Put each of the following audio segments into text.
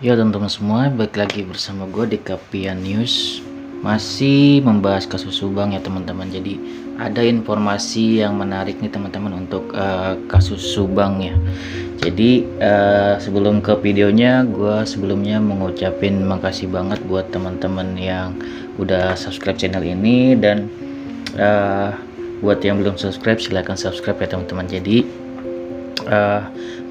Ya teman-teman semua, balik lagi bersama gue di Kapian News. Masih membahas kasus Subang ya teman-teman. Jadi ada informasi yang menarik nih teman-teman untuk kasus Subang ya. Jadi sebelum ke videonya, gue sebelumnya mengucapin makasih banget buat teman-teman yang udah subscribe channel ini. Dan buat yang belum subscribe, silahkan subscribe ya teman-teman. Jadi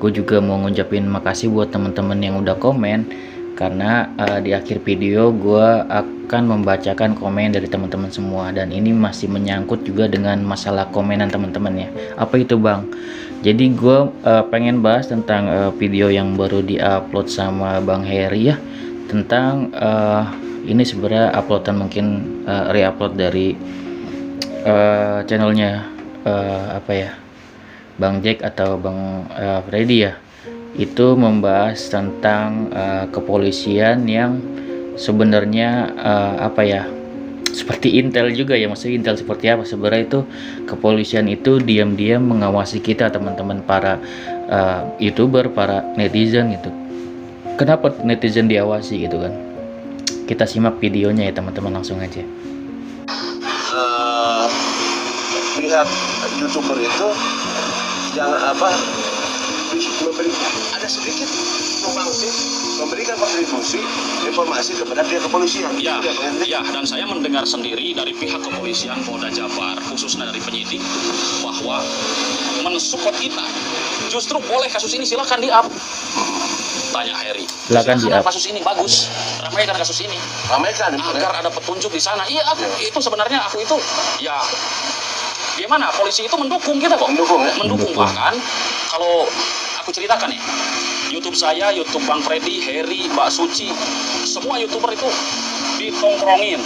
gue juga mau ngucapin makasih buat teman-teman yang udah komen, karena di akhir video gue akan membacakan komen dari teman-teman semua, dan ini masih menyangkut juga dengan masalah komenan teman-teman ya. Apa itu bang? Jadi gue pengen bahas tentang video yang baru diupload sama Bang Heri ya, tentang ini sebenarnya uploadan mungkin reupload dari channelnya apa ya, Bang Jack atau Bang Freddy ya. Itu membahas tentang kepolisian yang sebenarnya apa ya, seperti intel juga ya. Maksudnya intel seperti apa sebenarnya? Itu kepolisian itu diam-diam mengawasi kita teman-teman, para youtuber, para netizen gitu. Kenapa netizen diawasi gitu kan? Kita simak videonya ya teman-teman, langsung aja. Pihak youtuber itu jangan ada sedikit memberikan kontribusi informasi kepada pihak kepolisian. Ya, dan saya mendengar sendiri dari pihak kepolisian Polda Jabar, khususnya dari penyidik, bahwa mensupport kita. Justru boleh kasus ini silakan di-up. Tanya Heri. Silakan di-up. Kasus ini bagus. Ramaikan kasus ini. Ramaikan agar ada petunjuk di sana. Iya, itu sebenarnya aku itu ya gimana, polisi itu mendukung kita kok. Mendukung. Bahkan kalau aku ceritakan nih, YouTube saya, YouTube Bang Freddy, Heri, Mbak Suci, semua YouTuber itu ditongkrongin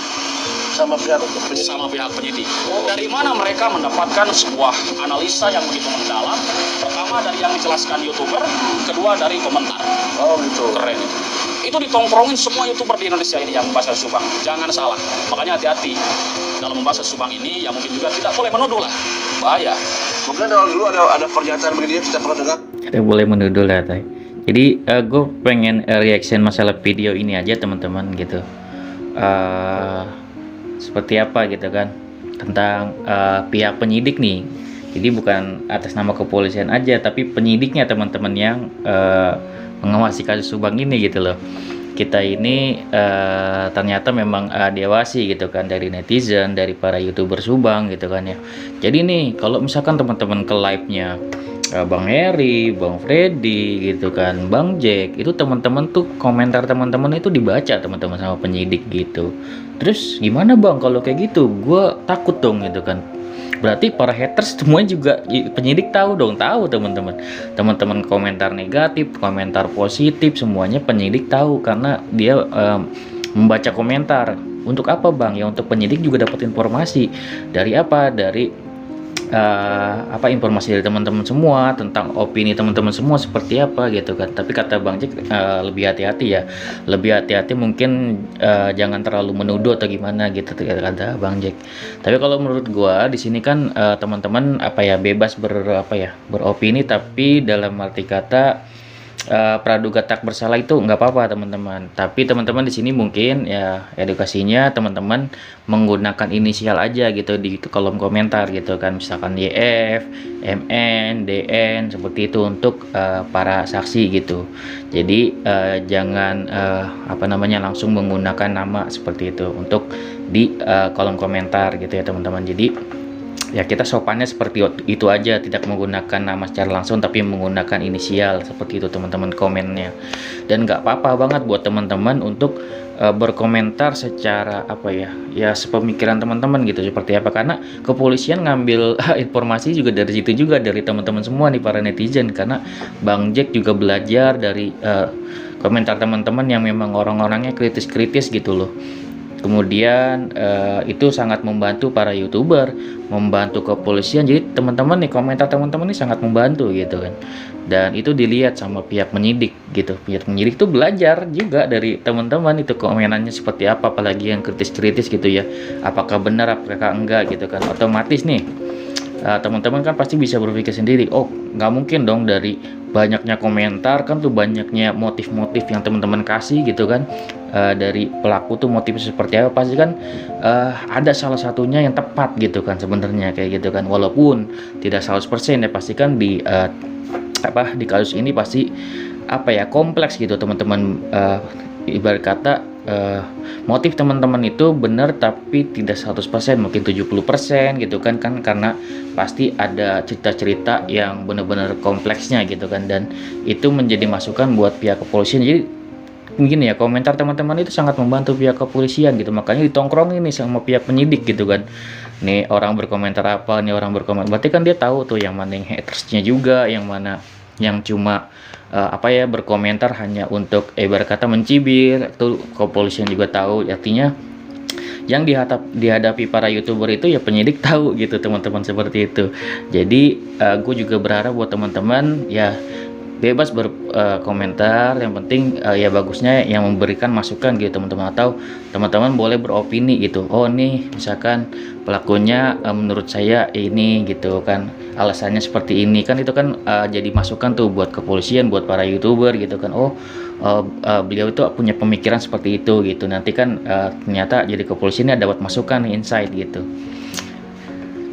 sama pihak penyidik. Dari mana mereka mendapatkan sebuah analisa yang begitu mendalam? Pertama dari yang dijelaskan YouTuber, kedua dari komentar. Oh gitu. Keren itu. Itu ditongkrongin semua YouTuber di Indonesia ini yang membahas Subang. Jangan salah. Makanya hati-hati dalam membahas Subang ini, yang mungkin juga tidak boleh menuduh lah. Bahaya. Mungkin dulu ada pernyataan begini kita pernah dengar. Kita boleh menuduh lah tay. Jadi gue pengen reaction masalah video ini aja teman-teman gitu. Seperti apa gitu kan, tentang pihak penyidik nih. Jadi bukan atas nama kepolisian aja, tapi penyidiknya teman-teman yang mengawasi kasus Subang ini gitu loh. Kita ini ternyata memang diawasi gitu kan, dari netizen, dari para youtuber Subang gitu kan ya. Jadi nih kalau misalkan teman-teman ke live-nya Bang Heri, Bang Freddy gitu kan, Bang Jack, itu teman-teman tuh komentar teman-teman itu dibaca teman-teman sama penyidik gitu. Terus gimana bang kalau kayak gitu? Gue takut dong gitu kan. Berarti para haters semuanya juga penyidik tahu dong, tahu teman-teman. Teman-teman komentar negatif, komentar positif, semuanya penyidik tahu karena dia membaca komentar. Untuk apa bang? Ya untuk penyidik juga dapat informasi dari apa? Dari informasi dari teman-teman semua, tentang opini teman-teman semua seperti apa gitu kan. Tapi kata Bang Jack lebih hati-hati ya, lebih hati-hati mungkin, jangan terlalu menuduh atau gimana gitu kata Bang Jack. Tapi kalau menurut gua di sini kan teman-teman bebas beropini, tapi dalam arti kata praduga tak bersalah itu nggak apa-apa teman-teman. Tapi teman-teman di sini mungkin ya edukasinya teman-teman menggunakan inisial aja gitu di kolom komentar gitu kan, misalkan YF, MN, DN seperti itu untuk para saksi gitu. Jadi jangan langsung menggunakan nama seperti itu untuk di kolom komentar gitu ya teman-teman. Jadi ya kita sopannya seperti itu aja, tidak menggunakan nama secara langsung tapi menggunakan inisial seperti itu teman-teman komennya. Dan nggak apa-apa banget buat teman-teman untuk berkomentar secara sepemikiran teman-teman gitu seperti apa, karena kepolisian ngambil informasi juga dari situ juga, dari teman-teman semua nih para netizen. Karena Bang Jack juga belajar dari komentar teman-teman yang memang orang-orangnya kritis-kritis gitu loh. Kemudian itu sangat membantu para youtuber, membantu kepolisian. Jadi teman-teman nih, komentar teman-teman ini sangat membantu gitu kan. Dan itu dilihat sama pihak penyidik gitu. Pihak penyidik tuh belajar juga dari teman-teman itu komenannya seperti apa, apalagi yang kritis-kritis gitu ya. Apakah benar, apakah enggak gitu kan. Otomatis nih teman-teman kan pasti bisa berpikir sendiri, oh nggak mungkin dong dari banyaknya komentar kan tuh banyaknya motif-motif yang teman-teman kasih gitu kan, dari pelaku tuh motifnya seperti apa, pasti kan ada salah satunya yang tepat gitu kan sebenarnya kayak gitu kan, walaupun tidak 100% ya, pasti kan di di kasus ini pasti kompleks gitu teman-teman, ibarat kata motif teman-teman itu benar tapi tidak 100%, mungkin 70% gitu kan karena pasti ada cerita-cerita yang benar-benar kompleksnya gitu kan, dan itu menjadi masukan buat pihak kepolisian. Jadi mungkin ya komentar teman-teman itu sangat membantu pihak kepolisian gitu, makanya ditongkrongin nih sama pihak penyidik gitu kan. Nih orang berkomentar apa, nih orang berkomentar, berarti kan dia tahu tuh yang mana yang hatersnya juga, yang mana yang cuma berkomentar hanya untuk ibarat kata mencibir. Itu kepolisian juga tahu, artinya yang dihadapi para YouTuber itu ya penyidik tahu gitu teman-teman, seperti itu. Jadi gue juga berharap buat teman-teman ya bebas berkomentar, yang penting ya bagusnya yang memberikan masukan gitu teman-teman, atau teman-teman boleh beropini gitu, oh nih misalkan pelakunya menurut saya ini gitu kan, alasannya seperti ini kan, itu kan jadi masukan tuh buat kepolisian, buat para YouTuber gitu kan, beliau itu punya pemikiran seperti itu gitu, nanti kan ternyata jadi kepolisian dapat masukan nih, insight gitu.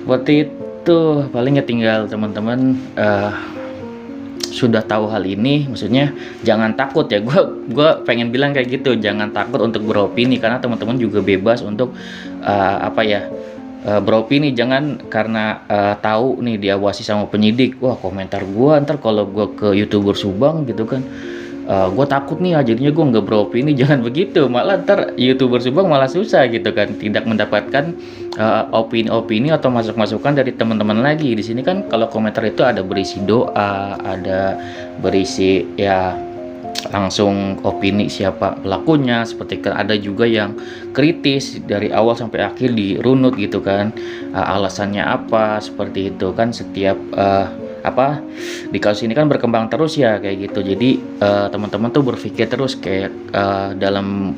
Seperti itu, palingnya tinggal teman-teman sudah tahu hal ini, maksudnya jangan takut ya, gue pengen bilang kayak gitu, jangan takut untuk beropini, karena teman-teman juga bebas untuk beropini. Jangan karena tahu nih diawasi sama penyidik, wah komentar gue ntar kalau gue ke YouTuber Subang gitu kan, gue takut nih jadinya gue nggak beropini. Jangan begitu, malah ntar YouTuber Subang malah susah gitu kan, tidak mendapatkan opini-opini atau masukan dari teman-teman lagi. Di sini kan kalau komentar itu ada berisi doa, ada berisi ya langsung opini siapa pelakunya, seperti kan ada juga yang kritis dari awal sampai akhir dirunut gitu kan, alasannya apa, seperti itu kan. Setiap di kasus ini kan berkembang terus ya kayak gitu. Jadi teman-teman tuh berpikir terus kayak dalam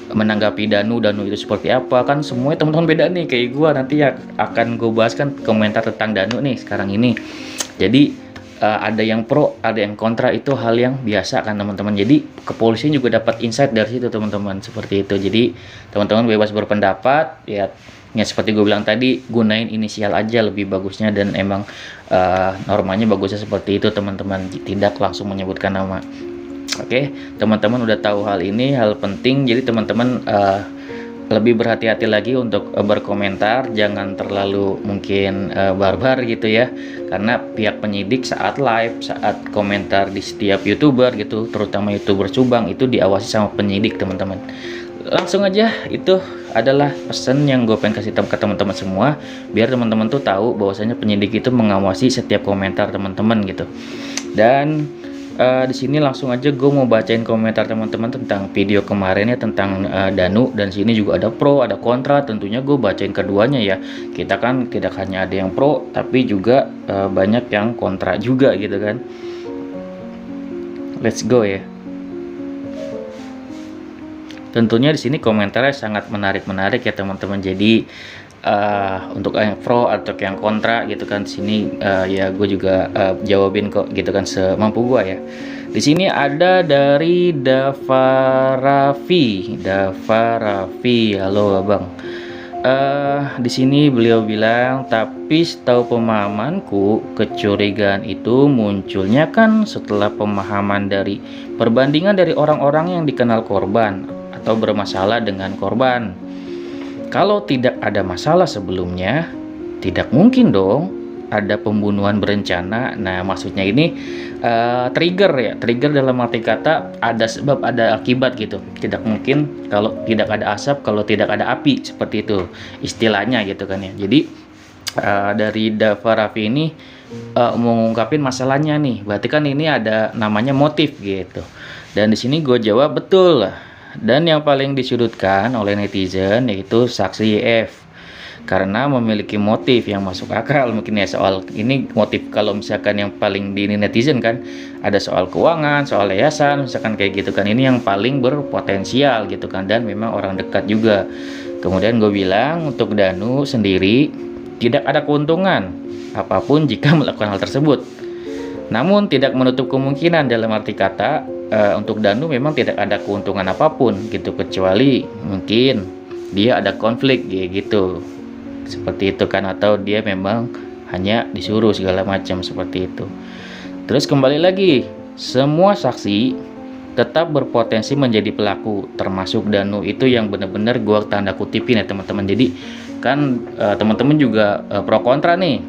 menanggapi Danu itu seperti apa kan, semuanya teman-teman beda nih. Kayak gua nanti ya akan gue bahas kan komentar tentang Danu nih sekarang ini. Jadi ada yang pro, ada yang kontra, itu hal yang biasa kan teman-teman. Jadi kepolisian juga dapat insight dari situ teman-teman, seperti itu. Jadi teman-teman bebas berpendapat ya seperti gue bilang tadi, gunain inisial aja lebih bagusnya, dan emang normanya bagusnya seperti itu teman-teman, tidak langsung menyebutkan nama. Oke, teman-teman udah tahu hal ini, hal penting. Jadi teman-teman lebih berhati-hati lagi untuk berkomentar, jangan terlalu mungkin barbar gitu ya, karena pihak penyidik saat live, saat komentar di setiap YouTuber gitu, terutama YouTuber Subang, itu diawasi sama penyidik teman-teman. Langsung aja, itu adalah pesan yang gue pengen kasih tahu ke teman-teman semua, biar teman-teman tuh tahu bahwasanya penyidik itu mengawasi setiap komentar teman-teman gitu. Dan di sini langsung aja gue mau bacain komentar teman-teman tentang video kemarin ya, tentang Danu. Dan sini juga ada pro, ada kontra, tentunya gue bacain keduanya ya. Kita kan tidak hanya ada yang pro, tapi juga banyak yang kontra juga gitu kan. Let's go ya. Tentunya di sini komentarnya sangat menarik ya teman-teman. Jadi untuk yang pro atau yang kontra gitu kan, di sini ya gue juga jawabin kok gitu kan semampu gue ya. Di sini ada dari Dava Raffi, halo abang. Di sini beliau bilang, tapi setahu pemahamanku kecurigaan itu munculnya kan setelah pemahaman dari perbandingan dari orang-orang yang dikenal korban atau bermasalah dengan korban. Kalau tidak ada masalah sebelumnya, tidak mungkin dong ada pembunuhan berencana. Nah, maksudnya ini trigger ya, trigger dalam arti kata ada sebab ada akibat gitu. Tidak mungkin kalau tidak ada asap, kalau tidak ada api, seperti itu istilahnya gitu kan ya. Jadi dari Dava Raffi ini mengungkapin masalahnya nih, berarti kan ini ada namanya motif gitu. Dan di sini gue jawab betul. Dan yang paling disudutkan oleh netizen yaitu saksi YF, karena memiliki motif yang masuk akal. Mungkin ya soal ini motif, kalau misalkan yang paling di netizen kan ada soal keuangan, soal yayasan misalkan kayak gitu kan, ini yang paling berpotensial gitu kan, dan memang orang dekat juga. Kemudian gue bilang untuk Danu sendiri tidak ada keuntungan apapun jika melakukan hal tersebut. Namun tidak menutup kemungkinan dalam arti kata untuk Danu memang tidak ada keuntungan apapun gitu, kecuali mungkin dia ada konflik gitu. Seperti itu kan, atau dia memang hanya disuruh segala macam seperti itu. Terus kembali lagi, semua saksi tetap berpotensi menjadi pelaku, termasuk Danu itu yang benar-benar gua tanda kutipin ya teman-teman. Jadi kan teman-teman juga pro kontra nih,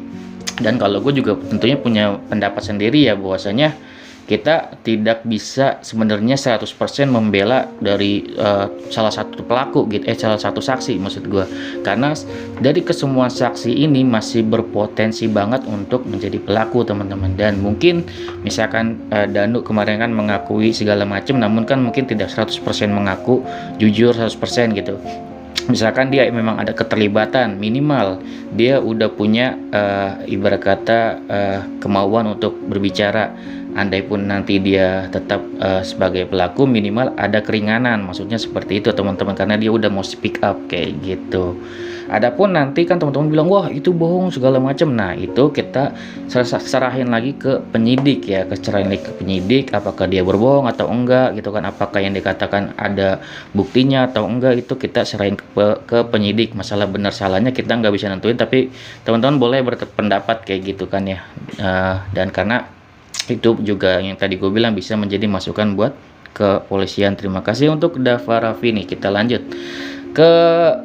dan kalau gue juga tentunya punya pendapat sendiri ya, bahwasanya kita tidak bisa sebenarnya 100% membela dari salah satu pelaku gitu, salah satu saksi maksud gue, karena dari kesemua saksi ini masih berpotensi banget untuk menjadi pelaku teman-teman. Dan mungkin misalkan Danu kemarin kan mengakui segala macam, namun kan mungkin tidak 100% mengaku jujur 100% gitu. Misalkan dia memang ada keterlibatan, minimal dia udah punya ibarat kata kemauan untuk berbicara. Andai pun nanti dia tetap sebagai pelaku, minimal ada keringanan, maksudnya seperti itu teman-teman, karena dia udah mau speak up kayak gitu. Adapun nanti kan teman-teman bilang wah itu bohong segala macam, nah itu kita serahin lagi ke penyidik ya, serahin lagi ke penyidik apakah dia berbohong atau enggak gitu kan, apakah yang dikatakan ada buktinya atau enggak, itu kita serahin ke penyidik. Masalah benar salahnya kita nggak bisa nentuin, tapi teman-teman boleh berpendapat kayak gitu kan ya. Dan karena itu juga yang tadi gue bilang bisa menjadi masukan buat kepolisian. Terima kasih untuk Dava Raffi nih. Kita lanjut ke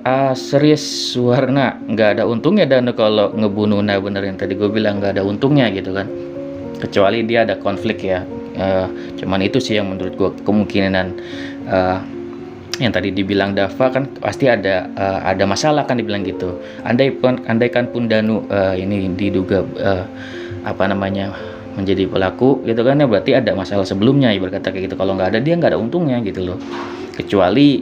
Asris Suwarna. Nggak ada untungnya Danu kalau ngebunuh, nah bener yang tadi gue bilang nggak ada untungnya gitu kan, kecuali dia ada konflik ya. Cuman itu sih yang menurut gue kemungkinan yang tadi dibilang Dava kan pasti ada masalah kan dibilang gitu. Andaikan pun Danu ini diduga menjadi pelaku gitu kan ya, berarti ada masalah sebelumnya ibarat kata kayak gitu. Kalau nggak ada, dia nggak ada untungnya gitu loh, kecuali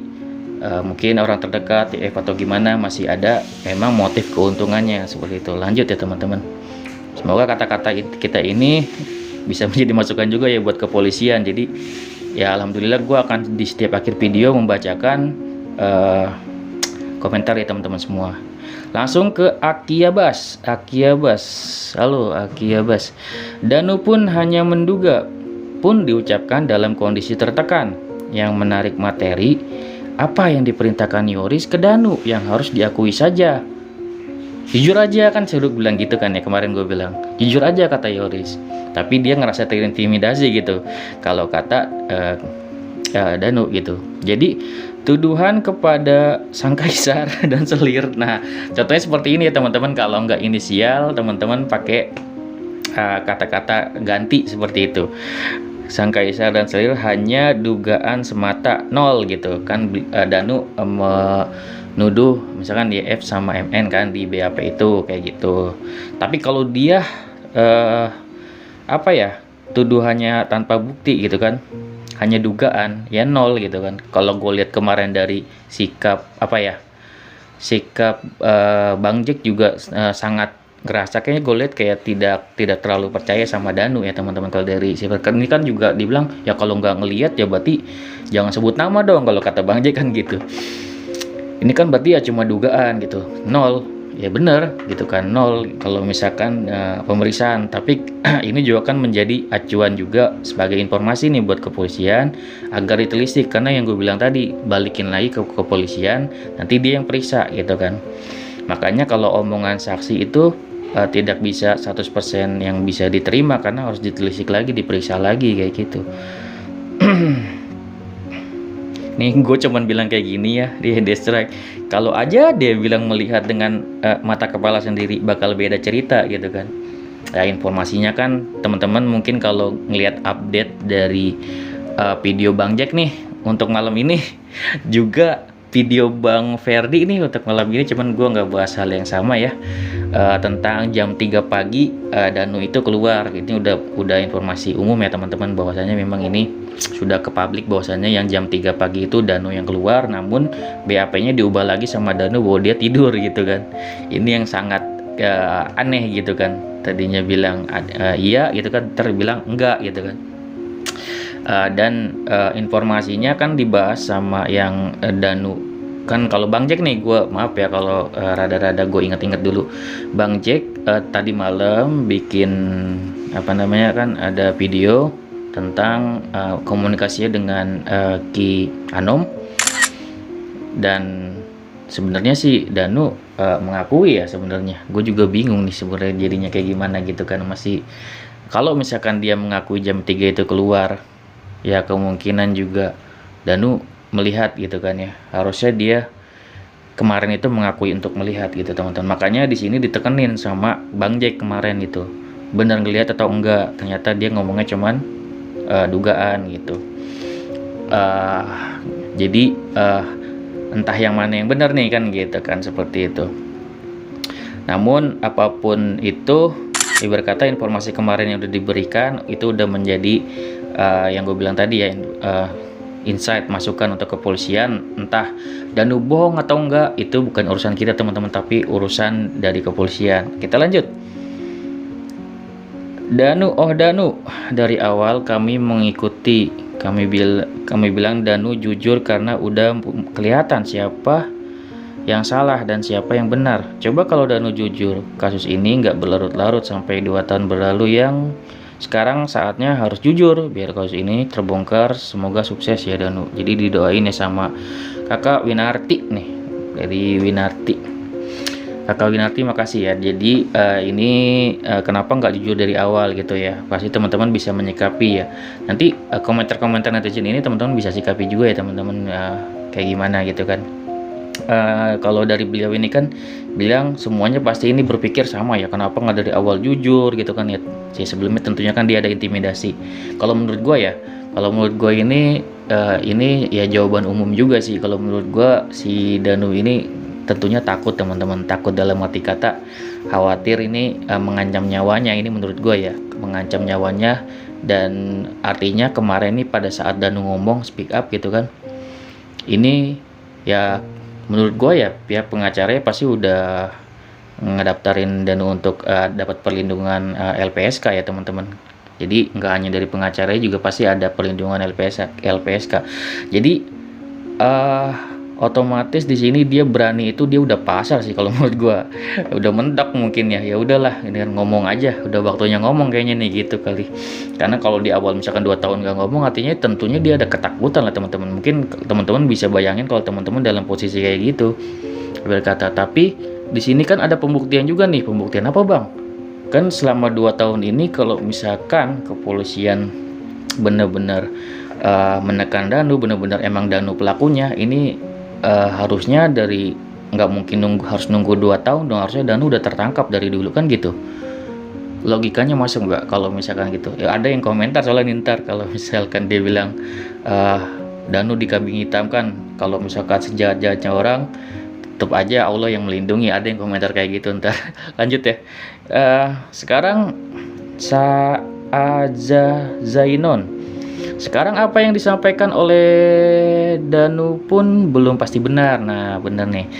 mungkin orang terdekat atau gimana masih ada memang motif keuntungannya seperti itu. Lanjut ya teman-teman, semoga kata-kata kita ini bisa menjadi masukan juga ya buat kepolisian. Jadi ya alhamdulillah gue akan di setiap akhir video membacakan komentar ya teman-teman semua. Langsung ke Akiabas. Halo Akiabas. Danu pun hanya menduga, pun diucapkan dalam kondisi tertekan. Yang menarik materi, apa yang diperintahkan Yoris ke Danu yang harus diakui saja. Jujur aja kan saya bilang gitu kan ya, kemarin gue bilang jujur aja kata Yoris, tapi dia ngerasa terintimidasi gitu kalau kata Danu gitu. Jadi tuduhan kepada sang kaisar dan selir. Nah, contohnya seperti ini ya teman-teman. Kalau nggak inisial, teman-teman pakai kata-kata ganti seperti itu. Sang kaisar dan selir hanya dugaan semata, nol gitu kan. Danu menuduh misalkan di F sama MN kan di BAP itu kayak gitu. Tapi kalau dia tuduhannya tanpa bukti gitu kan, hanya dugaan, ya nol gitu kan. Kalau gue lihat kemarin dari sikap Bang Jack juga sangat ngerasa, kayaknya gue lihat kayak tidak terlalu percaya sama Danu ya teman-teman. Kalau dari sikap ini kan juga dibilang ya kalau nggak ngelihat ya berarti jangan sebut nama dong, kalau kata Bang Jack kan gitu. Ini kan berarti ya cuma dugaan gitu, nol. Ya bener gitu kan, nol kalau misalkan pemeriksaan. Tapi ini juga kan menjadi acuan juga sebagai informasi nih buat kepolisian agar ditelisik, karena yang gue bilang tadi balikin lagi ke kepolisian, nanti dia yang periksa gitu kan. Makanya kalau omongan saksi itu tidak bisa 100% yang bisa diterima, karena harus ditelisik lagi, diperiksa lagi kayak gitu. Nih gue cuman bilang kayak gini ya, dia strike. Kalau aja dia bilang melihat dengan mata kepala sendiri bakal beda cerita gitu kan. Ya informasinya kan teman-teman mungkin kalau ngelihat update dari video Bang Jack nih untuk malam ini, juga video Bang Ferdi ini untuk malam ini, cuman gue nggak bahas hal yang sama ya. Tentang jam 3 pagi Danu itu keluar. Ini udah informasi umum ya teman-teman, bahwasanya memang ini sudah ke publik bahwasanya yang jam 3 pagi itu Danu yang keluar, namun BAP-nya diubah lagi sama Danu bahwa dia tidur gitu kan. Ini yang sangat aneh gitu kan. Tadinya bilang iya gitu kan, terbilang enggak gitu kan. Dan informasinya kan dibahas sama yang Danu kan kalau Bang Jack nih, gue maaf ya kalau rada-rada gue inget-inget dulu. Bang Jack tadi malam bikin apa namanya kan ada video tentang komunikasinya dengan Ki Anom, dan sebenarnya sih Danu mengakui ya sebenarnya. Gue juga bingung nih sebenarnya jadinya kayak gimana gitu kan. Masih kalau misalkan dia mengakui jam 3 itu keluar, ya kemungkinan juga Danu melihat gitu kan ya. Harusnya dia kemarin itu mengakui untuk melihat gitu teman-teman. Makanya di sini ditekenin sama Bang Jack kemarin itu. Benar ngelihat atau enggak? Ternyata dia ngomongnya cuman dugaan gitu. Jadi entah yang mana yang benar nih kan gitu kan, seperti itu. Namun apapun itu, ibarat kata informasi kemarin yang udah diberikan itu udah menjadi yang gue bilang tadi ya, insight, masukan untuk kepolisian. Entah Danu bohong atau enggak, itu bukan urusan kita teman-teman, tapi urusan dari kepolisian. Kita lanjut. Danu, dari awal kami mengikuti. Kami bilang Danu jujur karena udah kelihatan siapa yang salah dan siapa yang benar. Coba kalau Danu jujur, kasus ini nggak berlarut-larut sampai 2 tahun berlalu. Yang sekarang saatnya harus jujur biar kasus ini terbongkar. Semoga sukses ya Danu. Jadi didoain ya sama kakak Winarti nih, dari Winarti. Kakak Winarti makasih ya. Jadi ini kenapa nggak jujur dari awal gitu ya. Pasti teman-teman bisa menyikapi ya. Nanti komentar-komentar netizen ini teman-teman bisa sikapi juga ya teman-teman, kayak gimana gitu kan. Kalau dari beliau ini kan bilang semuanya pasti ini berpikir sama ya, kenapa nggak dari awal jujur gitu kan ya. Sebelumnya tentunya kan dia ada intimidasi. Kalau menurut gue ya, ini ya jawaban umum juga sih. Kalau menurut gue si Danu ini tentunya takut teman-teman, takut dalam arti kata khawatir ini mengancam nyawanya. Ini menurut gue ya, mengancam nyawanya. Dan artinya kemarin ini pada saat Danu ngomong speak up gitu kan, ini ya menurut gue ya pihak pengacaranya pasti udah ngedaftarin Danu untuk dapat perlindungan LPSK ya teman-teman. Jadi nggak hanya dari pengacaranya, juga pasti ada perlindungan LPSK. Jadi otomatis di sini dia berani itu, dia udah pasar sih kalau menurut gua. Udah mendak mungkin ya. Ya udahlah, ini kan ngomong aja, udah waktunya ngomong kayaknya nih gitu kali. Karena kalau di awal misalkan 2 tahun gak ngomong, artinya tentunya dia ada ketakutan lah teman-teman. Mungkin teman-teman bisa bayangin kalau teman-teman dalam posisi kayak gitu. Berkata, tapi di sini kan ada pembuktian juga nih. Pembuktian apa, Bang? Kan selama 2 tahun ini kalau misalkan kepolisian benar-benar menekan Danu, benar-benar emang Danu pelakunya, ini harusnya dari nggak mungkin harus nunggu 2 tahun dong, harusnya Danu udah tertangkap dari dulu kan gitu. Logikanya masuk nggak kalau misalkan gitu ya? Ada yang komentar soalnya ntar kalau misalkan dia bilang Danu dikambing hitam kan, kalau misalkan sejahat-jahatnya orang tetap aja Allah yang melindungi. Ada yang komentar kayak gitu ntar. Lanjut ya. Sekarang Saaza Zainon, sekarang apa yang disampaikan oleh Danu pun belum pasti benar. Nah benar nih,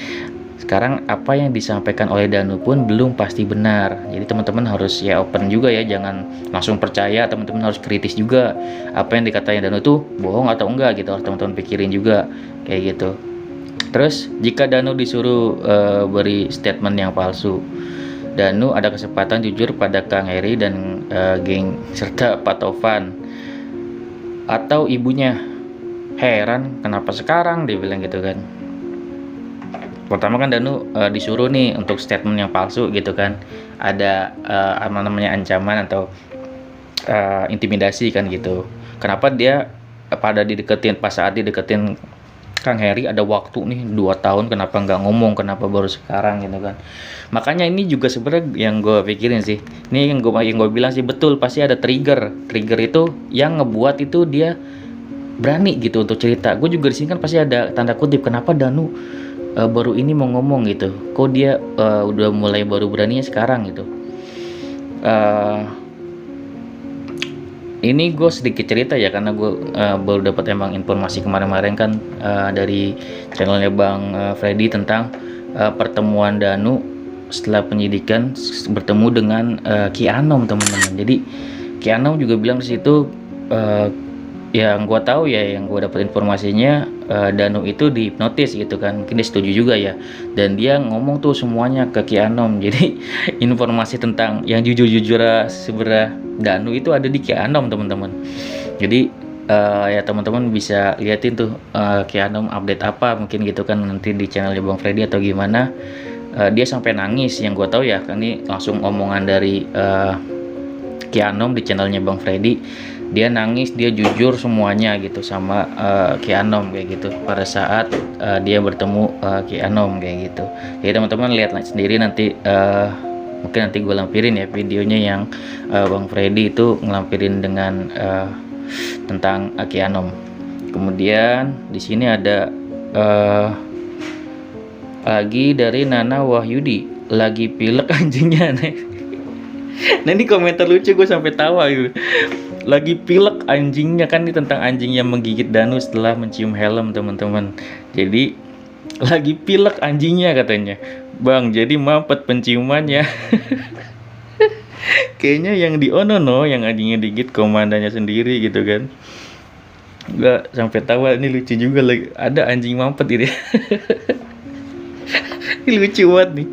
sekarang apa yang disampaikan oleh Danu pun belum pasti benar. Jadi teman-teman harus ya open juga ya, jangan langsung percaya. Teman-teman harus kritis juga, apa yang dikatain Danu tuh bohong atau enggak gitu, harus teman-teman pikirin juga kayak gitu. Terus jika Danu disuruh beri statement yang palsu, Danu ada kesempatan jujur pada Kang Heri dan geng serta Pak Tovan atau ibunya. Heran kenapa sekarang dia bilang gitu kan. Pertama kan Danu disuruh nih untuk statement yang palsu gitu kan, ada apa namanya ancaman atau intimidasi kan gitu. Kenapa dia pada dideketin, pas saat dideketin Kang Heri ada waktu nih 2 tahun, kenapa nggak ngomong, kenapa baru sekarang gitu kan. Makanya ini juga sebenarnya yang gue pikirin sih, ini yang gue bilang sih betul, pasti ada trigger itu yang ngebuat itu dia berani gitu untuk cerita. Gue juga di sini kan pasti ada tanda kutip, kenapa Danu baru ini mau ngomong gitu, kok dia udah mulai baru beraninya sekarang gitu. Ini gue sedikit cerita ya, karena gue baru dapat emang informasi kemarin-kemarin kan dari channelnya Bang Freddy tentang pertemuan Danu setelah penyidikan bertemu dengan Ki Anom teman-teman. Jadi Ki Anom juga bilang di situ yang gua tahu ya, yang gua dapat informasinya, Danu itu dihipnotis gitu kan, mungkin dia setuju juga ya, dan dia ngomong tuh semuanya ke Ki Anom. Jadi informasi tentang yang jujur-jujur sebenarnya Danu itu ada di Ki Anom, teman-teman. Jadi ya teman-teman bisa liatin tuh Ki Anom update apa mungkin gitu kan nanti di channelnya Bang Freddy atau gimana. Dia sampai nangis, yang gua tahu ya, kan ini langsung omongan dari Ki Anom di channelnya Bang Freddy. Dia nangis, dia jujur semuanya gitu sama Ki Anom kayak gitu pada saat dia bertemu Ki Anom kayak gitu. Jadi teman-teman lihat sendiri nanti, mungkin nanti gue lampirin ya videonya yang Bang Freddy itu ngelampirin dengan tentang Ki Anom. Kemudian di sini ada lagi dari Nana Wahyudi, lagi pilek anjingnya nih. Nah ini komentar lucu, gue sampai tawa gitu. Lagi pilek anjingnya, kan ini tentang anjing yang menggigit Danu setelah mencium helm, teman-teman. Jadi lagi pilek anjingnya katanya. Bang, jadi mampet penciumannya. Kayaknya yang di Onono yang anjingnya digigit komandannya sendiri gitu kan. Gua sampai tawa, ini lucu juga lagi. Ada anjing mampet ini. Ini lucu banget nih.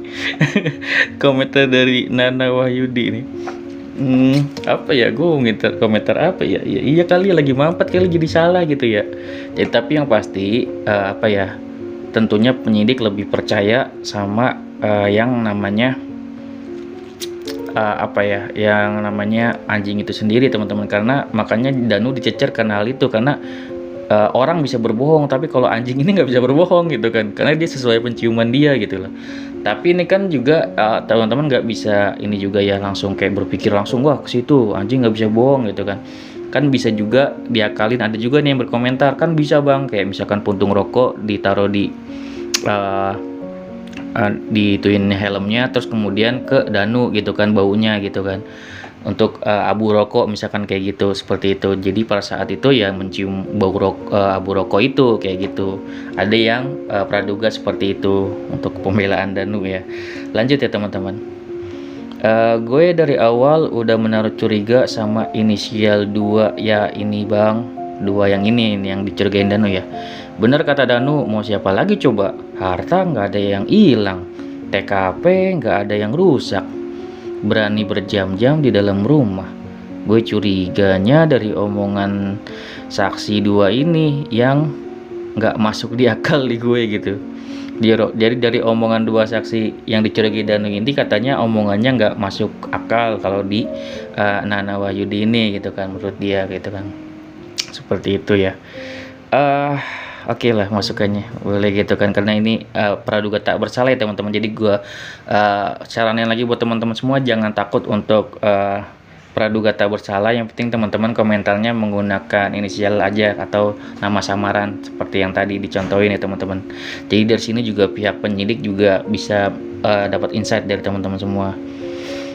Komentar dari Nana Wahyudi nih. Apa ya, gue komentar apa ya? Ya iya kali lagi mampet, kali jadi salah gitu ya. Jadi tapi yang pasti apa ya, tentunya penyidik lebih percaya sama yang namanya apa ya, yang namanya anjing itu sendiri, teman-teman. Karena makanya Danu dicecer karena hal itu, karena orang bisa berbohong, tapi kalau anjing ini nggak bisa berbohong gitu kan, karena dia sesuai penciuman dia gitu loh. Tapi ini kan juga teman-teman nggak bisa ini juga ya langsung kayak berpikir langsung wah ke situ anjing nggak bisa bohong gitu kan. Kan bisa juga diakalin. Ada juga nih yang berkomentar, kan bisa bang, kayak misalkan puntung rokok ditaruh di ituin helmnya, terus kemudian ke Danu gitu kan, baunya gitu kan, untuk abu rokok misalkan kayak gitu, seperti itu. Jadi pada saat itu ya mencium bau abu rokok itu kayak gitu. Ada yang praduga seperti itu untuk pembelaan Danu ya. Lanjut ya teman-teman. Gue dari awal udah menaruh curiga sama inisial 2 ya ini bang, 2 yang ini yang dicurigain Danu ya. Bener kata Danu, mau siapa lagi coba? Harta nggak ada yang hilang, TKP nggak ada yang rusak, berani berjam-jam di dalam rumah. Gue curiganya dari omongan saksi 2 ini yang nggak masuk di akal di gue gitu. Jadi dari omongan 2 saksi yang dicurigai Danu ini, katanya omongannya nggak masuk akal kalau di Nana Wahyudi ini gitu kan, menurut dia gitu kan. Seperti itu ya. Oke lah masukannya boleh gitu kan, karena ini praduga tak bersalah ya teman-teman. Jadi gue saranin lagi buat teman-teman semua, jangan takut untuk praduga tak bersalah. Yang penting teman-teman komentarnya menggunakan inisial aja atau nama samaran seperti yang tadi dicontohin ya teman-teman. Jadi dari sini juga pihak penyidik juga bisa dapat insight dari teman-teman semua.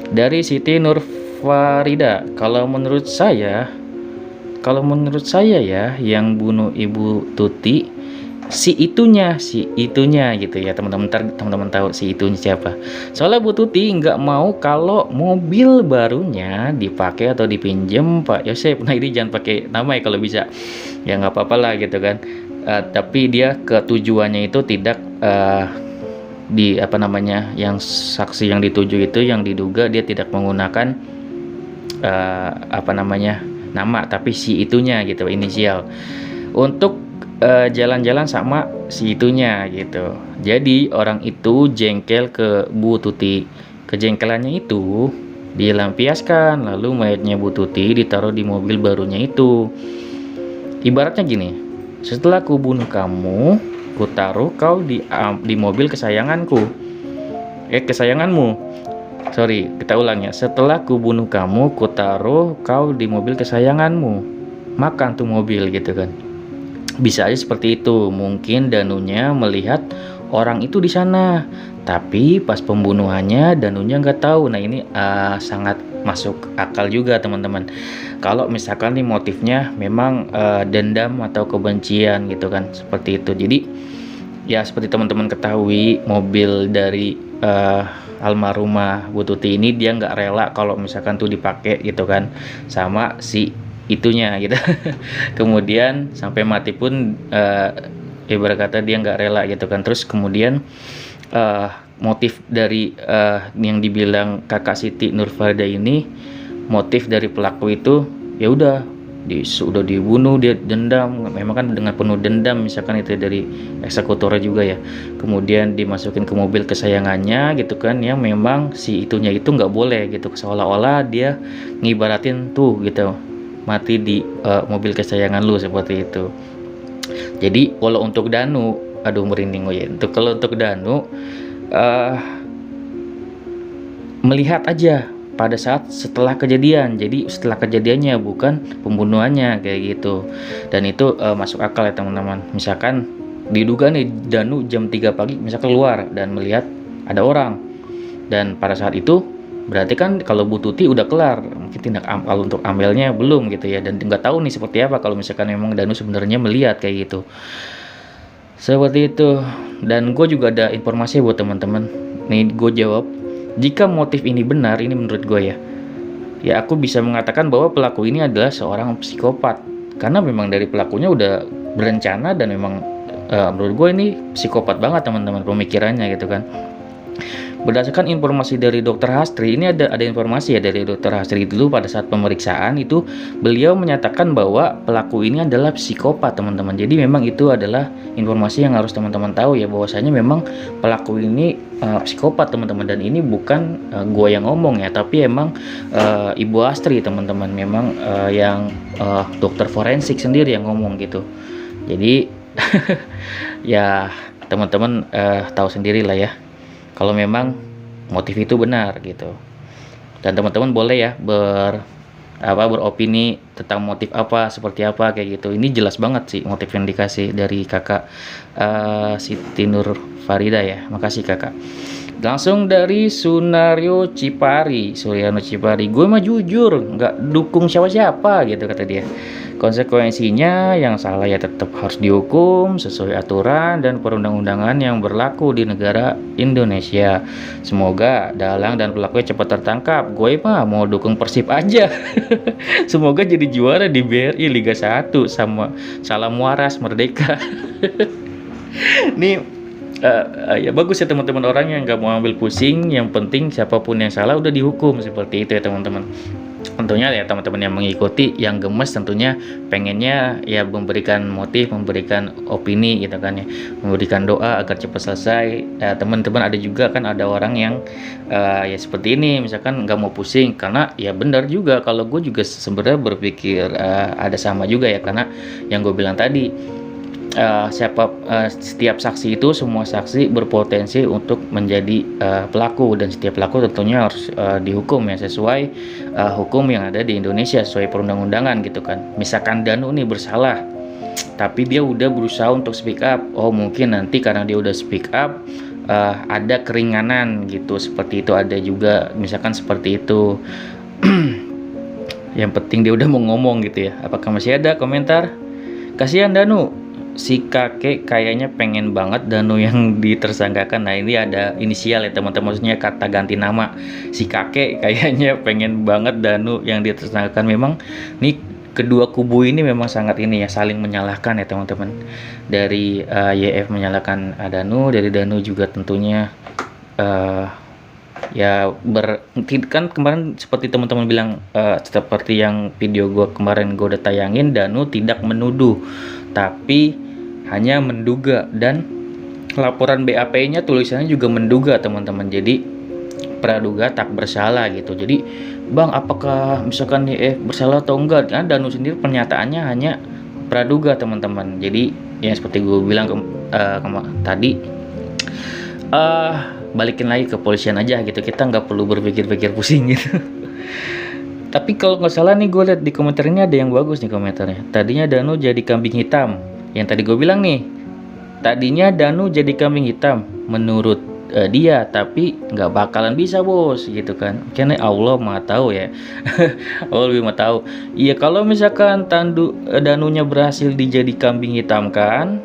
Dari Siti Nurfarida, kalau menurut saya ya, yang bunuh Ibu Tuti si itunya gitu ya teman-teman. Teman-teman tahu si itunya siapa? Soalnya Bu Tuti nggak mau kalau mobil barunya dipakai atau dipinjem Pak Yosep. Nah ini jangan pakai nama ya kalau bisa ya, nggak apa-apa lah gitu kan. Tapi dia ketujuannya itu tidak di apa namanya, yang saksi yang dituju itu, yang diduga dia tidak menggunakan apa namanya nama, tapi si itunya gitu, inisial, untuk jalan-jalan sama si itunya gitu. Jadi orang itu jengkel ke Bu Tuti. Kejengkelannya itu dilampiaskan, lalu mayatnya Bu Tuti ditaruh di mobil barunya itu. Ibaratnya gini, setelah ku bunuh kamu, ku taruh kau di mobil kesayanganku. Kesayanganmu. Sorry, kita ulang ya. Setelah ku bunuh kamu, ku taruh kau di mobil kesayanganmu. Makan tuh mobil gitu kan. Bisa aja seperti itu. Mungkin Danunya melihat orang itu di sana, tapi pas pembunuhannya Danunya nggak tahu. Nah ini sangat masuk akal juga teman-teman. Kalau misalkan nih motifnya memang dendam atau kebencian gitu kan, seperti itu. Jadi ya seperti teman-teman ketahui, mobil dari almarhumah Bu Tuti ini dia nggak rela kalau misalkan tuh dipakai gitu kan sama si itunya gitu. Kemudian sampai mati pun ibarat kata dia nggak rela gitu kan. Terus kemudian motif dari yang dibilang kakak Siti Nurfarida ini, motif dari pelaku itu ya udah sudah dibunuh, dia dendam, memang kan dengan penuh dendam misalkan itu dari eksekutornya juga ya. Kemudian dimasukin ke mobil kesayangannya gitu kan, yang memang si itunya itu nggak boleh gitu, seolah-olah dia ngibaratin tuh gitu, mati di mobil kesayangan lu, seperti itu. Jadi kalau untuk Danu, aduh merinding gue ya. Kalau untuk Danu melihat aja pada saat setelah kejadian. Jadi setelah kejadiannya, bukan pembunuhannya kayak gitu. Dan itu masuk akal ya teman-teman. Misalkan diduga nih Danu jam 3 pagi misalkan keluar dan melihat ada orang. Dan pada saat itu berarti kan kalau Bu Tuti udah kelar, mungkin tindak kalau untuk Amelnya belum gitu ya. Dan nggak tahu nih seperti apa kalau misalkan memang Danu sebenarnya melihat kayak gitu. Seperti itu. Dan gue juga ada informasi buat teman-teman. Nih gue jawab, jika motif ini benar, ini menurut gue ya aku bisa mengatakan bahwa pelaku ini adalah seorang psikopat. Karena memang dari pelakunya udah berencana dan memang menurut gue ini psikopat banget teman-teman pemikirannya gitu kan. Berdasarkan informasi dari Dr. Hastri, ini ada informasi ya dari Dr. Hastri dulu pada saat pemeriksaan itu, beliau menyatakan bahwa pelaku ini adalah psikopat teman-teman. Jadi memang itu adalah informasi yang harus teman-teman tahu ya, bahwasanya memang pelaku ini psikopat teman-teman. Dan ini bukan gua yang ngomong ya, tapi emang Ibu Hastri teman-teman, memang yang dokter forensik sendiri yang ngomong gitu. Jadi ya teman-teman tahu sendiri lah ya kalau memang motif itu benar gitu. Dan teman-teman boleh ya beropini tentang motif apa, seperti apa kayak gitu. Ini jelas banget sih motif yang dikasih dari kakak Siti Nurfarida ya. Makasih kakak. Langsung dari Sunario Cipari, Suryano Cipari, gue mah jujur nggak dukung siapa-siapa gitu kata dia. Konsekuensinya yang salah ya tetap harus dihukum sesuai aturan dan perundang-undangan yang berlaku di negara Indonesia. Semoga dalang dan pelakunya cepat tertangkap. Gue mah mau dukung Persib aja. Semoga jadi juara di BRI Liga 1 sama salam waras merdeka. Nih ya bagus ya teman-teman, orang yang nggak mau ambil pusing, yang penting siapapun yang salah udah dihukum, seperti itu ya teman-teman. Tentunya ya teman-teman yang mengikuti, yang gemes tentunya pengennya ya memberikan motif, memberikan opini gitu kan ya, memberikan doa agar cepat selesai. Teman-teman ada juga kan, ada orang yang ya seperti ini, misalkan nggak mau pusing, karena ya benar juga kalau gue juga sebenarnya berpikir ada sama juga ya, karena yang gue bilang tadi, setiap saksi itu, semua saksi berpotensi untuk menjadi pelaku, dan setiap pelaku tentunya harus dihukum ya sesuai hukum yang ada di Indonesia, sesuai perundang-undangan gitu kan. Misalkan Danu nih bersalah tapi dia udah berusaha untuk speak up, oh mungkin nanti karena dia udah speak up ada keringanan gitu, seperti itu ada juga misalkan seperti itu. Yang penting dia udah mau ngomong gitu ya. Apakah masih ada komentar? Kasihan Danu, si kakek kayaknya pengen banget Danu yang ditersangkakan. Nah ini ada inisial ya teman-teman, maksudnya kata ganti nama. Si kakek kayaknya pengen banget Danu yang ditersangkakan. Memang nih kedua kubu ini memang sangat ini ya, saling menyalahkan ya teman-teman. Dari YF menyalahkan Danu, dari Danu juga tentunya ya kan kemarin seperti teman-teman bilang, seperti yang video gue kemarin gue udah tayangin, Danu tidak menuduh tapi hanya menduga, dan laporan BAP-nya tulisannya juga menduga teman-teman. Jadi praduga tak bersalah gitu. Jadi bang, apakah misalkan bersalah atau enggak? Karena Danu sendiri pernyataannya hanya praduga teman-teman. Jadi ya seperti gue bilang tadi, balikin lagi ke polisian aja gitu, kita nggak perlu berpikir-pikir pusing gitu. Tapi kalau nggak salah nih, gue lihat di komentar ini ada yang bagus nih komentarnya. Tadinya Danu jadi kambing hitam. Yang tadi gue bilang nih, tadinya Danu jadi kambing hitam menurut dia, tapi nggak bakalan bisa bos gitu kan. Karena Allah maha tahu ya. Allah lebih maha tahu. Iya, kalau misalkan Danunya berhasil dijadi kambing hitam kan,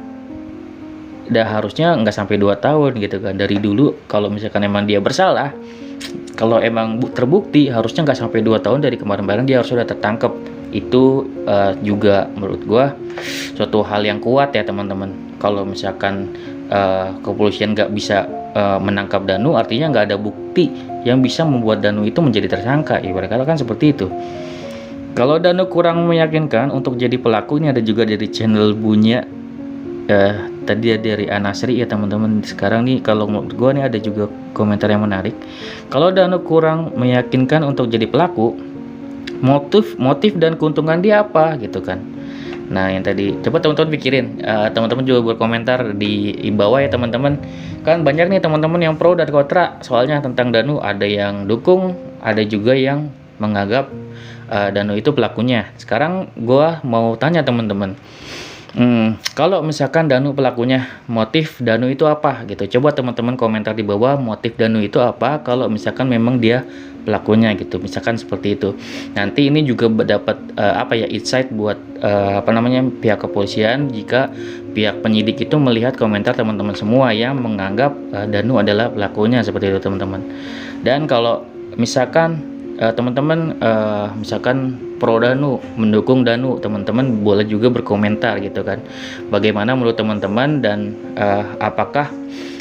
udah harusnya nggak sampai 2 tahun gitu kan. Dari dulu kalau misalkan emang dia bersalah, kalau emang terbukti harusnya nggak sampai 2 tahun, dari kemarin-kemarin dia harus sudah tertangkap Itu juga menurut gua suatu hal yang kuat ya teman-teman. Kalau misalkan kepolisian nggak bisa menangkap Danu, artinya nggak ada bukti yang bisa membuat Danu itu menjadi tersangka. Ibarat kata kan seperti itu. Kalau Danu kurang meyakinkan untuk jadi pelaku, ini ada juga dari channel Bunya. Tadi dari Anasri ya teman-teman. Sekarang nih kalau menurut gua nih ada juga komentar yang menarik. Kalau Danu kurang meyakinkan untuk jadi pelaku, motif dan keuntungan dia apa gitu kan. Nah yang tadi coba teman-teman pikirin, teman-teman juga berkomentar di bawah ya teman-teman. Kan banyak nih teman-teman yang pro dan kontra soalnya tentang Danu. Ada yang dukung, ada juga yang menganggap Danu itu pelakunya. Sekarang gua mau tanya teman-teman, kalau misalkan Danu pelakunya, motif Danu itu apa gitu? Coba teman-teman komentar di bawah, motif Danu itu apa kalau misalkan memang dia pelakunya gitu. Misalkan seperti itu. Nanti ini juga dapat insight buat pihak kepolisian jika pihak penyidik itu melihat komentar teman-teman semua yang menganggap Danu adalah pelakunya seperti itu teman-teman. Dan kalau misalkan teman-teman misalkan pro Danu, mendukung Danu, teman-teman boleh juga berkomentar gitu kan. Bagaimana menurut teman-teman dan apakah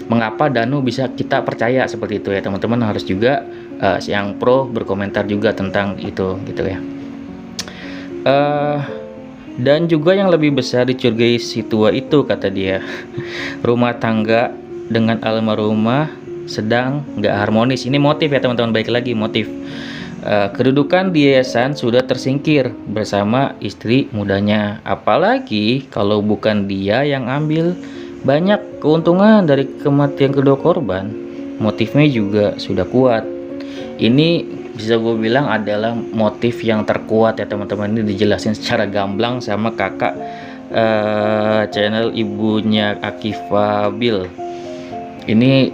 mengapa Danu bisa kita percaya seperti itu ya teman-teman. Harus juga yang pro berkomentar juga tentang itu gitu ya. Dan juga yang lebih besar dicurigai si tua itu, kata dia, rumah tangga dengan almarhumah sedang nggak harmonis. Ini motif ya teman-teman, baik lagi motif. Kedudukan di yayasan sudah tersingkir bersama istri mudanya, apalagi kalau bukan dia yang ambil banyak keuntungan dari kematian kedua korban. Motifnya juga sudah kuat. Ini bisa gue bilang adalah motif yang terkuat ya teman-teman. Ini dijelasin secara gamblang sama kakak channel ibunya Akifa Bill. Ini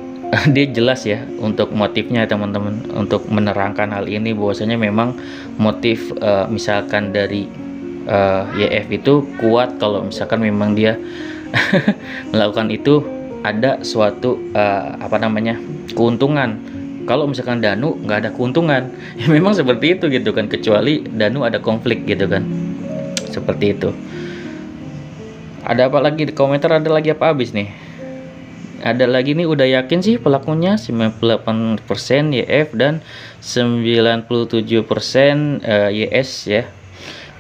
dia jelas ya untuk motifnya teman-teman, untuk menerangkan hal ini bahwasanya memang motif misalkan dari YF itu kuat kalau misalkan memang dia melakukan itu ada suatu keuntungan. Kalau misalkan Danu nggak ada keuntungan, ya memang seperti itu gitu kan, kecuali Danu ada konflik gitu kan, seperti itu. Ada apa lagi di komentar? Ada lagi apa habis nih? Ada lagi nih, udah yakin sih pelakunya 98% YF dan 97% YS ya.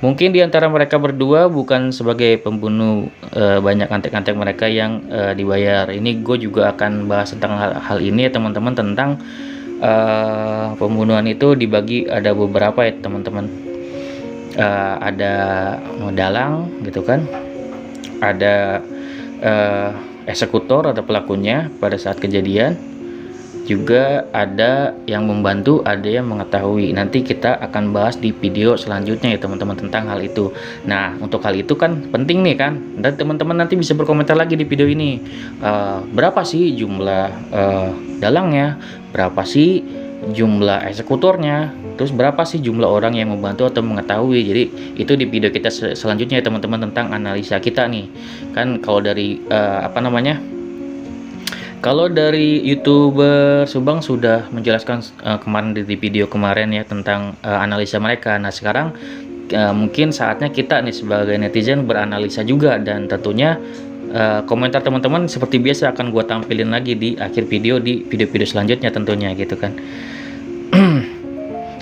Mungkin di antara mereka berdua bukan sebagai pembunuh banyak antek-antek mereka yang dibayar. Ini gue juga akan bahas tentang hal ini ya teman-teman, tentang pembunuhan itu dibagi ada beberapa ya teman-teman. Ada dalang gitu kan, ada eksekutor atau pelakunya pada saat kejadian, juga ada yang membantu, ada yang mengetahui. Nanti kita akan bahas di video selanjutnya ya teman-teman tentang hal itu. Nah untuk hal itu kan penting nih kan, dan teman-teman nanti bisa berkomentar lagi di video ini, berapa sih jumlah dalangnya, berapa sih jumlah eksekutornya, terus berapa sih jumlah orang yang membantu atau mengetahui. Jadi itu di video kita selanjutnya ya teman-teman, tentang analisa kita nih kan. Kalau dari kalau dari YouTuber Subang sudah menjelaskan kemarin di video kemarin ya tentang analisa mereka. Nah sekarang mungkin saatnya kita nih sebagai netizen beranalisa juga, dan tentunya komentar teman-teman seperti biasa akan gue tampilin lagi di akhir video, di video-video selanjutnya tentunya gitu kan.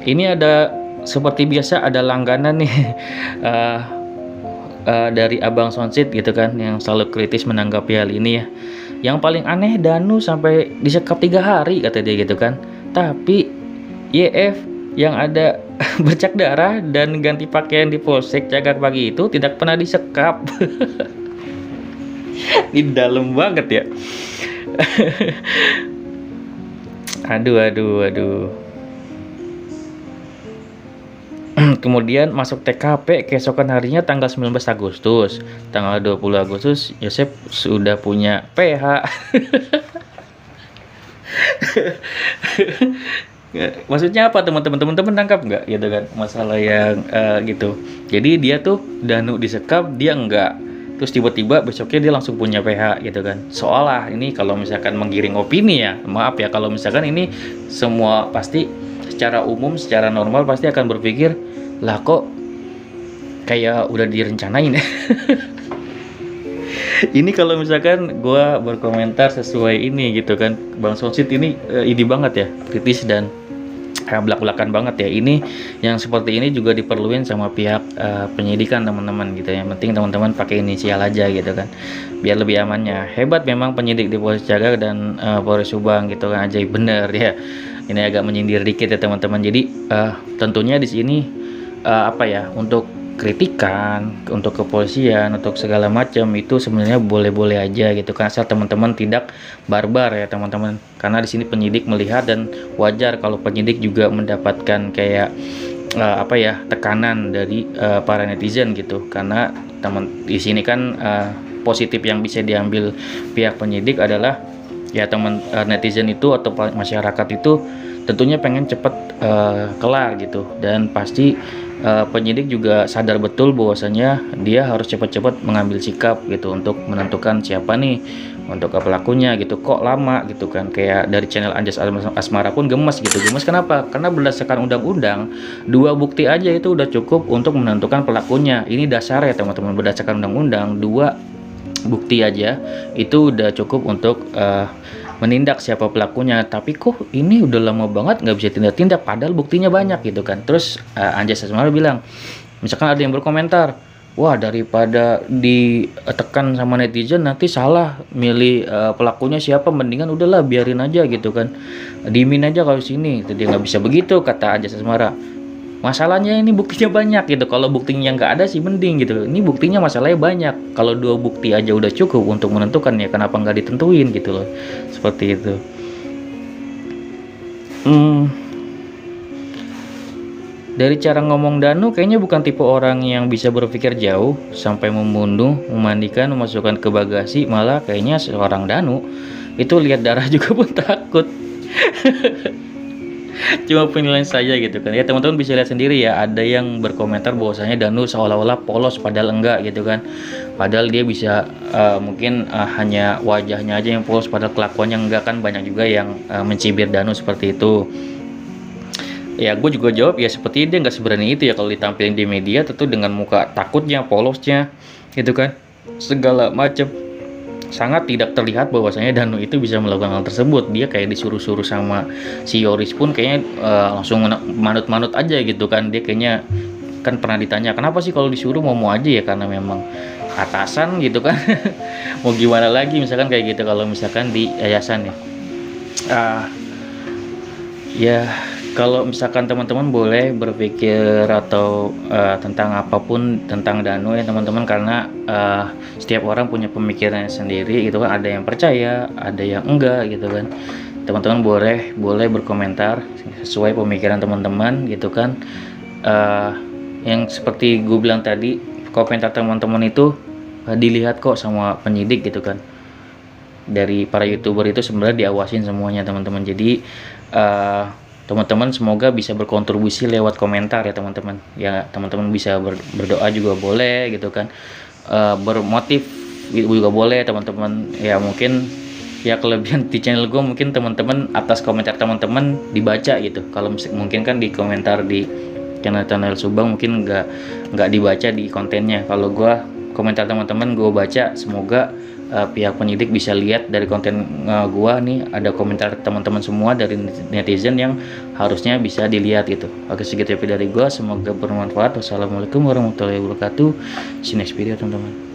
Ini ada seperti biasa ada langganan nih dari Abang Sonsit gitu kan, yang selalu kritis menanggapi hal ini ya. Yang paling aneh, Danu sampai disekap 3 hari kata dia gitu kan, tapi YF yang ada bercak darah dan ganti pakaian di Polsek Cagak Pagi itu tidak pernah disekap. Ini dalam banget ya. Aduh. Kemudian masuk TKP keesokan harinya tanggal 19 Agustus. Tanggal 20 Agustus Yosep sudah punya PH. Maksudnya apa teman-teman tangkap nggak gitu kan masalah yang gitu. Jadi dia tuh Danu disekap, dia enggak, terus tiba-tiba besoknya dia langsung punya PH gitu kan. Seolah ini kalau misalkan menggiring opini ya, maaf ya, kalau misalkan ini semua pasti secara umum, secara normal pasti akan berpikir, lah kok kayak udah direncanain ya. Ini kalau misalkan gue berkomentar sesuai ini gitu kan, Bang Sonsit ini ini banget ya, kritis dan belak-belakan banget ya. Ini yang seperti ini juga diperluin sama pihak penyidikan teman-teman gitu ya. Yang penting teman-teman pakai inisial aja gitu kan, biar lebih amannya. Hebat memang penyidik di Polres Jaga dan Polres Subang gitu kan, ajaib bener ya. Ini agak menyindir dikit ya teman-teman. Jadi tentunya di sini apa ya, untuk kritikan, untuk kepolisian, untuk segala macam itu sebenarnya boleh-boleh aja gitu kan, asal teman-teman tidak barbar ya teman-teman. Karena di sini penyidik melihat dan wajar kalau penyidik juga mendapatkan kayak apa ya, tekanan dari para netizen gitu. Karena teman di sini kan positif yang bisa diambil pihak penyidik adalah ya teman netizen itu atau masyarakat itu tentunya pengen cepet kelar gitu, dan pasti penyidik juga sadar betul bahwasanya dia harus cepat-cepat mengambil sikap gitu untuk menentukan siapa nih untuk pelakunya gitu. Kok lama gitu kan, kayak dari channel Anjas Asmara pun gemes gitu. Gemes kenapa? Karena berdasarkan undang-undang 2 bukti aja itu udah cukup untuk menentukan pelakunya. Ini dasar ya teman-teman, berdasarkan undang-undang 2 bukti aja itu udah cukup untuk menindak siapa pelakunya. Tapi kok ini udah lama banget nggak bisa tindak-tindak padahal buktinya banyak gitu kan. Terus Anjas Asmara bilang, misalkan ada yang berkomentar, wah daripada ditekan sama netizen nanti salah milih pelakunya siapa, mendingan udahlah biarin aja gitu kan, dimin aja kalau sini. Jadi nggak bisa begitu kata Anjas Asmara. Masalahnya ini buktinya banyak gitu. Kalau buktinya nggak ada sih mending gitu. Ini buktinya masalahnya banyak. Kalau 2 bukti aja udah cukup untuk menentukan, ya kenapa nggak ditentuin gitu loh. Seperti itu. Dari cara ngomong Danu kayaknya bukan tipe orang yang bisa berpikir jauh sampai membunuh, memandikan, memasukkan ke bagasi. Malah kayaknya seorang Danu itu lihat darah juga pun takut. Cuma penilaian saya gitu kan ya, teman-teman bisa lihat sendiri ya. Ada yang berkomentar bahwasanya Danu seolah-olah polos padahal enggak gitu kan, padahal dia bisa mungkin hanya wajahnya aja yang polos padahal kelakuannya enggak kan. Banyak juga yang mencibir Danu seperti itu ya. Gue juga jawab ya seperti dia nggak seberani itu ya kalau ditampilin di media, tentu dengan muka takutnya, polosnya gitu kan, segala macam. Sangat tidak terlihat bahwasanya Danu itu bisa melakukan hal tersebut. Dia kayak disuruh-suruh sama si Yoris pun kayaknya langsung manut-manut aja gitu kan. Dia kayaknya kan pernah ditanya kenapa sih kalau disuruh mau aja ya, karena memang atasan gitu kan. Mau gimana lagi misalkan kayak gitu kalau misalkan di yayasan ya. Ya kalau misalkan teman-teman boleh berpikir atau tentang apapun tentang Danu ya teman-teman, karena setiap orang punya pemikirannya sendiri gitu kan. Ada yang percaya, ada yang enggak gitu kan. Teman-teman boleh berkomentar sesuai pemikiran teman-teman gitu kan. Yang seperti gue bilang tadi, komentar teman-teman itu dilihat kok sama penyidik gitu kan. Dari para YouTuber itu sebenarnya diawasin semuanya teman-teman. Jadi teman-teman semoga bisa berkontribusi lewat komentar ya teman-teman. Ya teman-teman bisa berdoa juga boleh gitu kan. Bermotif juga boleh teman-teman. Ya mungkin ya kelebihan di channel gue mungkin teman-teman atas komentar teman-teman dibaca gitu. Kalau mungkin kan di komentar di channel Subang mungkin nggak dibaca di kontennya. Kalau gue komentar teman-teman gue baca. Semoga pihak penyidik bisa lihat dari konten gua nih ada komentar teman-teman semua dari netizen yang harusnya bisa dilihat gitu. Oke, segitu ya dari gua, semoga bermanfaat. Wassalamualaikum warahmatullahi wabarakatuh. See you next video teman-teman.